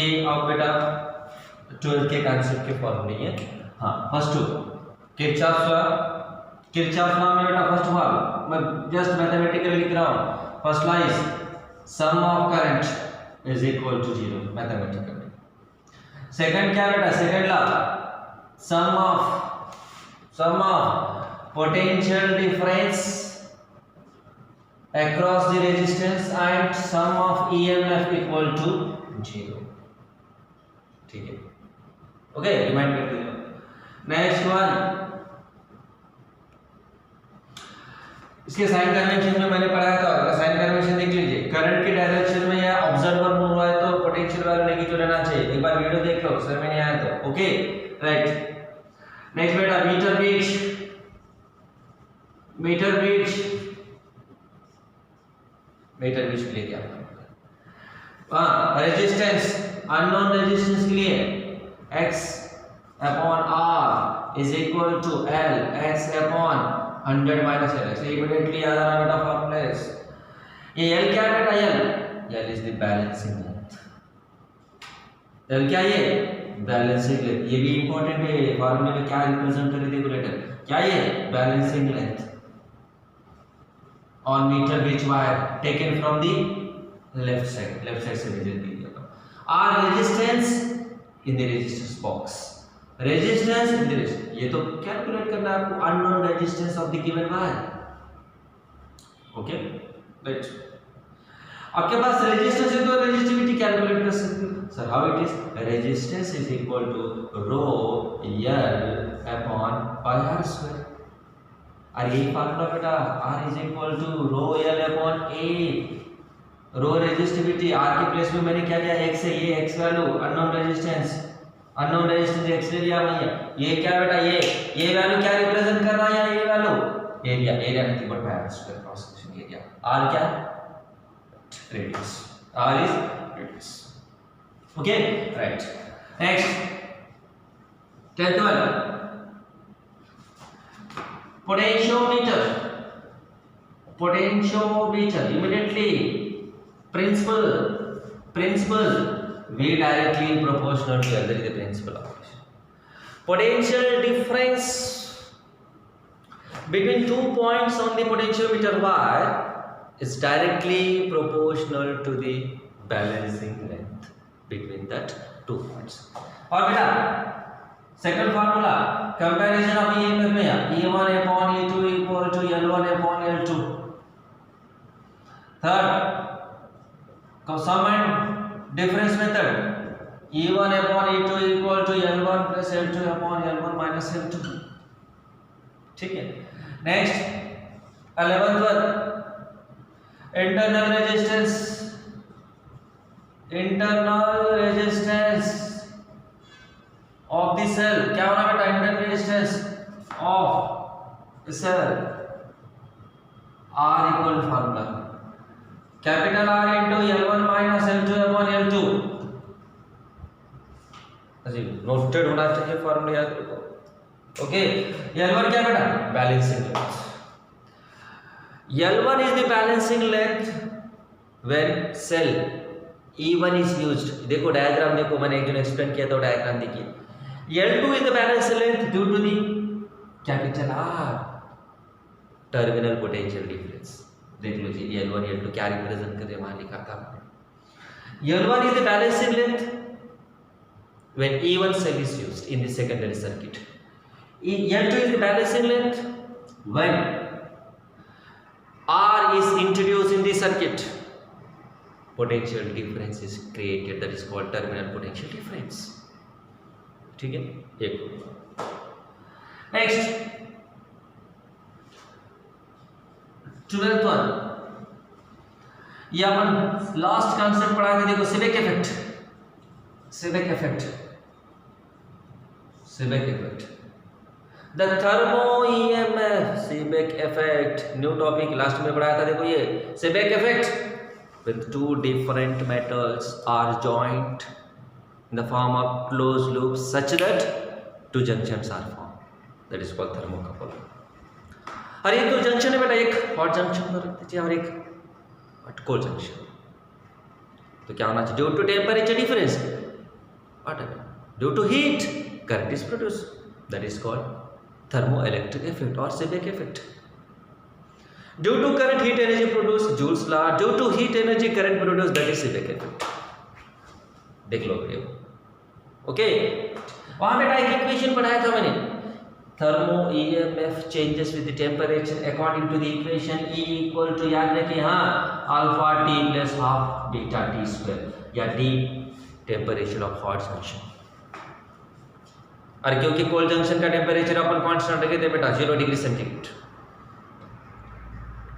ये आप बेटा 12th के कॉन्सेप्ट के फॉर्मूले हैं। हाँ फर्स्ट किरचॉफ लॉ में बेटा फर्स्ट हुआ, मैं जस्ट मैथमेटिकली लिख रहा हूँ। First law is sum of current is equal to 0 mathematically. Second क्या बेटा, second law sum of potential difference across the resistance and sum of EMF equal to 0। ठीक है, ओके रिमाइंड कर दीजिए। नेक्स्ट वन, इसके साइन कन्वेंशन में मैंने पढ़ाया था, साइन कन्वेंशन देख लीजिए। करंट की डायरेक्शन में या ऑब्जर्वर मूव हुआ है तो पोटेंशियल वैल्यू नेगेटिव रहना चाहिए। एक बार वीडियो देख लो, सर में नहीं आया तो ओके राइट। नेक्स्ट बेटा मीटर ब्रिज के लिए क्या रेजिस्टेंस, अननोन रेजिस्टेंस के लिए x upon r is equal to l x upon 100 minus l। so immediately याद आ रहा बेटा फॉर्मूला ये l क्या है बेटा, l is the balancing length. l क्या ये बैलेंसिंग लेंथ, ये भी इंपॉर्टेंट है। फॉर्मूले में क्या रिप्रेजेंट कर देखो लेटर, क्या ये balancing length on meter bridge wire taken from the left side से मेजर कीजिएगा। R resistance in the resistance box, resistance in the resistance, ये तो कैलकुलेट करना है आपको unknown resistance of the given wire। Okay right, आपके पास resistance है तो रेजिस्टिविटी कैलकुलेट कर सकते हो। Sir how it is, resistance is equal to rho L upon pi r square. और यही फार्मूला बेटा R is equal to rho L upon A। Rho resistivity R के प्लेस में मैंने क्या लिया, x है, ये x value, unknown resistance x ले लिया भैया। ये क्या बेटा, ये वैल्यू क्या रिप्रेजेंट कर रहा है, ये value area nothing but pi r square cross section area. R क्या, radius, R is radius. Okay right. Next 10th one, potentiometer immediately principle V directly proportional to L, that is the principle of motion. Potential difference between 2 points on the potentiometer wire is directly proportional to the balancing length between that 2 points। और बेटा second formula comparison of EMF में E1 upon E2 equal to L1 upon L2। Third some and difference method E1 upon E2 equal to L1 plus L2 upon L1 minus L2। ठीक है। Next 11th one, internal resistance of the cell, क्या होना बेटा, internal resistance of cell R equal formula capital R into L1 minus L2 upon L2। जी noted होना चाहिए formula, याद रखो। ओके L1 क्या बेटा, balancing length. L1 is the balancing length when cell E1 is used। देखो diagram देखो, मैंने एक दिन एक्सप्लेन किया था, डायग्राम देखिए। L2 is the balancing length due to the capital R terminal potential difference। देख लो जी L1 L2 क्या रिप्रेजेंट कर रहे हैं, वहां लिखा था। L1 is the balancing length when E1 cell is used in the secondary circuit। L2 is the balancing length when R is introduced in the circuit, potential difference is created, that is called terminal potential difference। ठीक है। एक next 12th one, ये अपन last concept पढ़ा के देखो, civic effect the thermo EMF Seebeck effect, new topic last में पढ़ाया था। देखो ये Seebeck effect with two different metals are joined in the form of closed loops such that two junctions are formed, that is called thermocouple। और ये दो junction है बेटा, एक हॉट जंक्शन पर रख दीजिए और एक कोल्ड जंक्शन। तो क्या होना चाहिए, due to temperature difference What happened? Due to heat, current is produced. That is called thermoelectric effect or Seebeck effect. Due to current, heat energy produced, Joule's law. Due to heat energy, current produced, that is Seebeck effect. देख लो video. Okay, वहां बेटा एक equation पढ़ाया था मैंने. Thermo EMF changes with the temperature according to the equation E equal to, याद रखिए हाँ, alpha T plus half beta T square, या D temperature of hot junction. और क्योंकि कोल्ड जंक्शन का टेम्परेचर अपन कांस्टेंट रखे थे बेटा 0 डिग्री सेंटीग्रेड.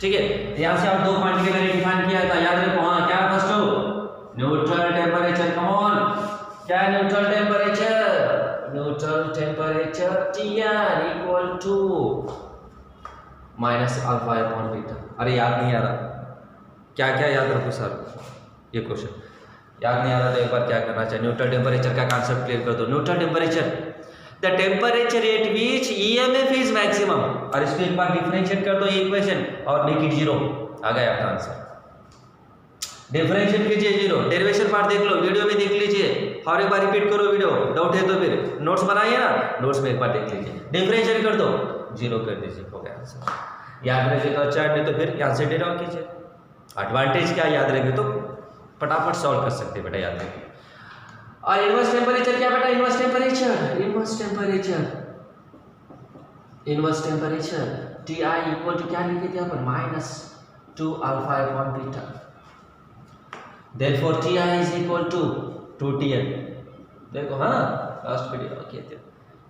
ठीक है, यहां से आप दो पॉइंट के लिए डिफाइन किया था, याद रखो. हाँ, क्या first neutral temperature. Come on, क्या है neutral temperature? Neutral temperature Tr equal to minus alpha upon beta. अरे याद नहीं आ रहा, क्या क्या याद रखो सर, ये क्वेश्चन याद नहीं आ रहा तो एक बार क्या करना चाहिए, न्यूट्रल टेम्परेचर का कांसेप्ट क्लियर कर दो. Neutral temperature, the temperature at which EMF is maximum. और इसको एक बार डिफरेंशिएट कर दो ये इक्वेशन और मेक इट 0. आ गया आपका आंसर. डिफरेंशिएट कीजिए 0. डेरिवेशन पार्ट देख लो, वीडियो में देख लीजिए, और एक बार रिपीट करो वीडियो. डाउट है तो फिर नोट्स बनाइए ना, नोट्स में एक बार देख लीजिए. डिफरेंशिएट कर दो, 0 कर दीजिए, हो गया आंसर. याद रखिए तो अच्छा, नहीं तो फिर यहाँ से डिराइव कीजिए. एडवांटेज क्या याद रखिए तो फटाफट सॉल्व कर सकते बेटा, याद रखिए. और इनवर्स टेम्परेचर क्या बेटा? Inverse temperature, inverse temperature, inverse temperature Ti equal to क्या लिखे थे अपन? Minus 2 alpha upon beta. Therefore Ti is equal to 2Tn. देखो हाँ, लास्ट वीडियो किए थे.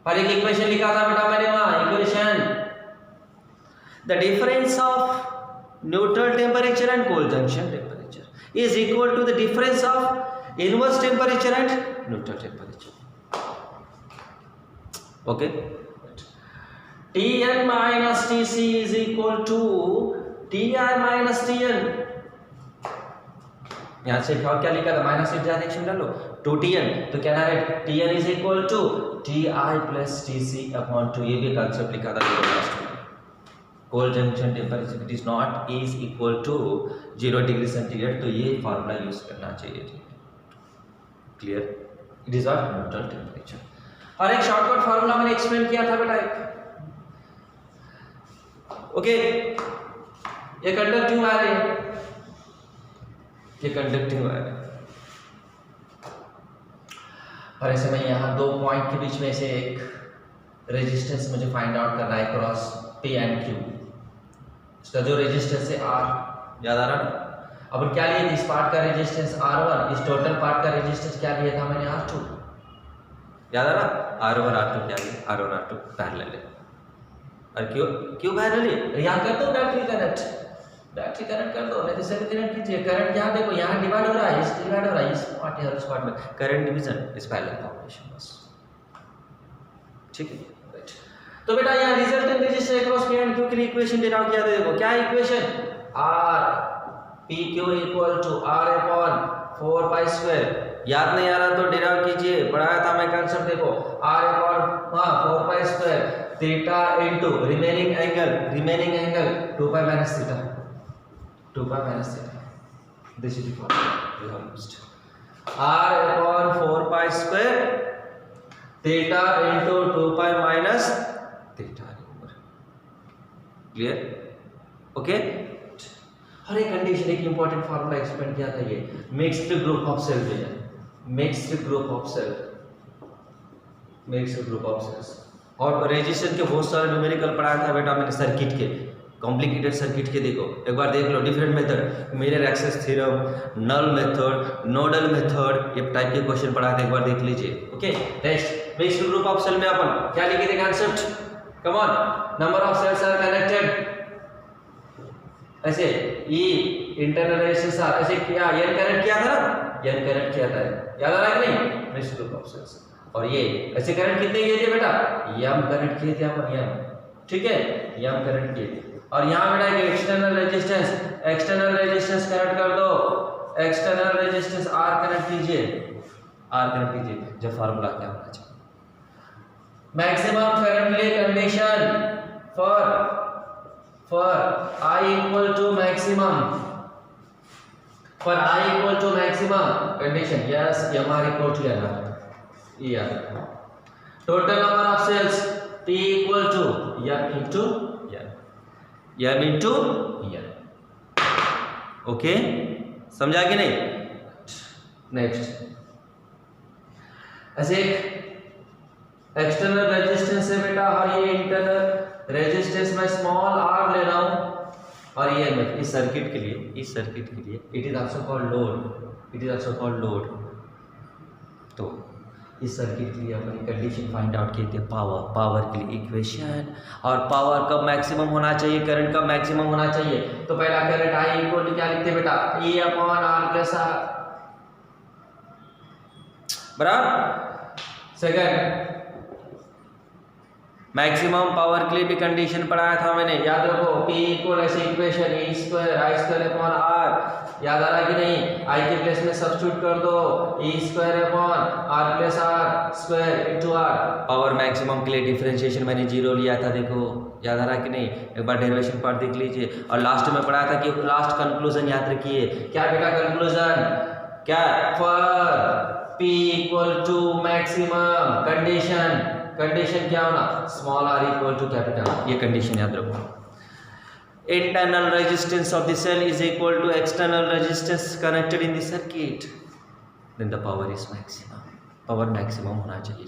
और एक इक्वेशन लिखा था बेटा मैंने वहाँ, equation the difference of neutral temperature and cold junction temperature is equal to the difference of inverse temperature and neutral temperature. Okay, Tn minus Tc is equal to Ti minus Tn. यहाँ से क्या लिखा था? Minus से direction डालो 2Tn, तो क्या ना है Tn is equal to Ti plus Tc upon 2. ये भी कंसेप्ट लिखा था लास्ट में. Cold junction temperature it is not is equal to 0 degree centigrade, तो ये फार्मूला यूज करना चाहिए. Clear? It is not neutral temperature. और एक शॉर्टकट फार्मूला मैंने एक्सप्लेन किया था बेटा. ओके, ये कंडक्टिंग वायर है, ये कंडक्टिंग वायर है. और ऐसे में यहाँ दो पॉइंट के बीच में से एक रेजिस्टेंस मुझे फाइंड आउट करना है क्रॉस P एंड Q. इसका जो रेजिस्टेंस है R, याद आ रहा ना? अब क्या लिए थे? इस पार्ट का रेजिस्टेंस R1, इस टोटल पार्ट का रेजिस्टेंस क्या लिया था मैंने? R2. याद आ रहा? R1 R2 क्या लिया? R1 R2 पैरेलल है. और क्यों पैरेलल है? यहाँ कर दो बैटरी कनेक्ट, बैटरी कनेक्ट कर दो, नहीं तो सेल्फ कनेक्ट कीजिए. करंट यहाँ देखो, यहाँ डिवाइड हो रहा है, इस डिवाइड हो रहा है, इस पार्ट है और इस पार्ट में करंट डिवीजन, इस पैरेलल कॉम्बिनेशन बस. ठीक है, राइट. तो बेटा यहाँ resultant resistance across P and Q के लिए इक्वेशन डिराइव किया था. देखो क्या equation? R PQ equal to R upon 4 pi square. याद नहीं आ रहा तो डिराइव कीजिए, पढ़ाया था मैं कंसेप्ट. देखो R upon 4 pi square theta into remaining angle 2 pi minus theta, 2 pi minus theta. This is the formula we have used. R upon 4 pi square theta into 2 pi minus theta. Clear? Okay. और एक condition, एक important formula explain किया था, ये mixed group of cell है. Mixed group of cell, mixed group of cells. और resistance के बहुत सारे न्यूमेरिकल पढ़ाया था बेटा मैंने, सर्किट के, कॉम्प्लिकेटेड सर्किट के. देखो एक बार देख लो, different method, mirror axis theorem, null method, nodal method, ये टाइप के क्वेश्चन पढ़ाए थे, एक बार देख लीजिए. Okay, next mixed group of cell में अपन क्या लिखे थे concept? Come on, number of cells are connected, ऐसे E इंटरनल रेजिस्टेंस आर, ऐसे क्या N कनेक्ट किया था ना, N कनेक्ट किया था, याद आ रहा है कि नहीं? Mixed group of cells. और ये ऐसे करंट कितने किए थे बेटा? M कनेक्ट किए थे अपन, M. ठीक है, M कनेक्ट किए थे. और यहाँ बेटा एक एक्सटर्नल रेजिस्टेंस कनेक्ट कर दो, एक्सटर्नल रेजिस्टेंस R कनेक्ट कीजिए, R कनेक्ट कीजिए. जब फार्मूला क्या होना चाहिए? मैक्सिमम करंट लिए condition for I equal to maximum, for I equal to maximum condition, yes MR equal to NR. ये याद रखो। Total number of cells P equal to M into M into M। Okay, समझा कि नहीं? Next, ऐसे एक external resistance है बेटा और ये इंटरनल रेजिस्टेंस मैं स्मॉल r ले रहा हूं और ये इस सर्किट के लिए it is also called load, तो इस सर्किट के लिए अपन कंडीशन फाइंड आउट की थी पावर के लिए इक्वेशन, और पावर कब मैक्सिमम होना चाहिए, करंट कब मैक्सिमम होना चाहिए। तो पहला करंट I इक्वल टू क्या लिखते हैं बेटा, E upon R plus R, बराबर। सेकंड, मैक्सिमम पावर के लिए भी कंडीशन पढ़ाया था मैंने, याद रखो। P इक्वल ऐसे equation E square I square upon R, याद आ रहा कि नहीं? I के प्लेस में सब्स्टिट्यूट कर दो, E square upon R plus R square into R। Power maximum के लिए डिफरेंशिएशन मैंने 0 लिया था, देखो याद आ रहा कि नहीं? एक बार डेरिवेशन पार्ट देख लीजिए। और लास्ट में पढ़ाया था कि लास्ट कंक्लूजन याद रखिए, क्या बेटा कंक्लूजन, क्या? For P equal to maximum condition क्या होना, small r equal to capital, ये कंडीशन याद रखो। Internal resistance of the cell is equal to external resistance connected in the circuit, then the power is maximum, power maximum होना चाहिए।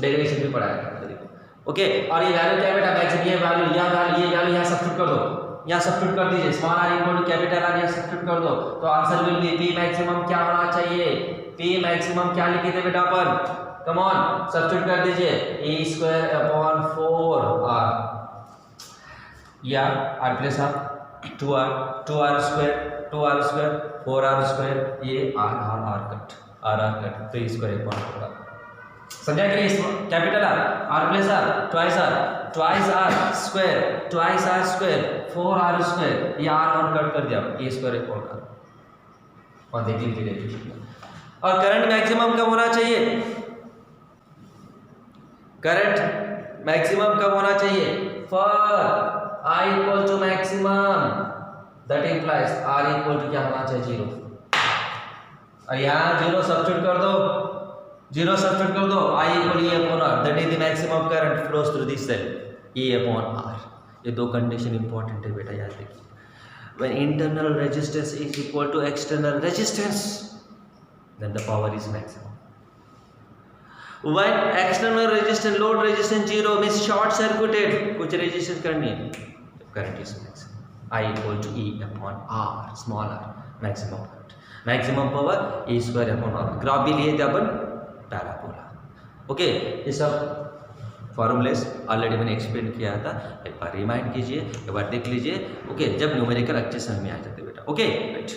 Derivation भी पढ़ाया था, देखो। ओके, और ये वैल्यू क्या बेटा, मैक्सिमम ये वैल्यू यहाँ सब्स्टिट्यूट कर दो, यहाँ सब्स्टिट्यूट कर दीजिए, small r equal to capital R, यहाँ सब्स्टिट्यूट कर दो, तो answer will be P maximum क्या होना चाहिए, P मैक्सिमम क्या लिखे थे बेटा अपन, कम ऑन सब्स्टिट्यूट कर दीजिए, E स्क्वायर अपॉन 4R, या R plus R 2R square 4R square, ये R कट, तो E स्क्वायर अपॉन 4R, समझा कि नहीं? Capital R plus R twice R square 4R square, ये R कट कर दिया, E स्क्वायर अपॉन R, और देख लीजिए। और करंट मैक्सिमम कब होना चाहिए, करंट मैक्सिमम कब होना चाहिए, for I equal to maximum, that implies R equal to क्या होना चाहिए, 0। और यहाँ 0 सब्स्टिट्यूट कर दो, I equal E upon R, that is the maximum current flows through this cell, E upon R। ये दो कंडीशन इंपॉर्टेंट है बेटा, याद रखिए। When internal resistance is equal to external resistance, then the power is maximum. When external resistance, load resistance 0 means short circuited, कुछ resistance करनी है, current is maximum, I equal to E upon R, small r, maximum current, maximum power E square upon R। Graph भी लिए थे अपन parabola. Okay, ये सब formulas already मैंने explain किया था, एक बार रिमाइंड कीजिए, एक बार देख लीजिए। ओके, जब न्यूमेरिकल अच्छे समझ में आ जाते बेटा। Okay, right.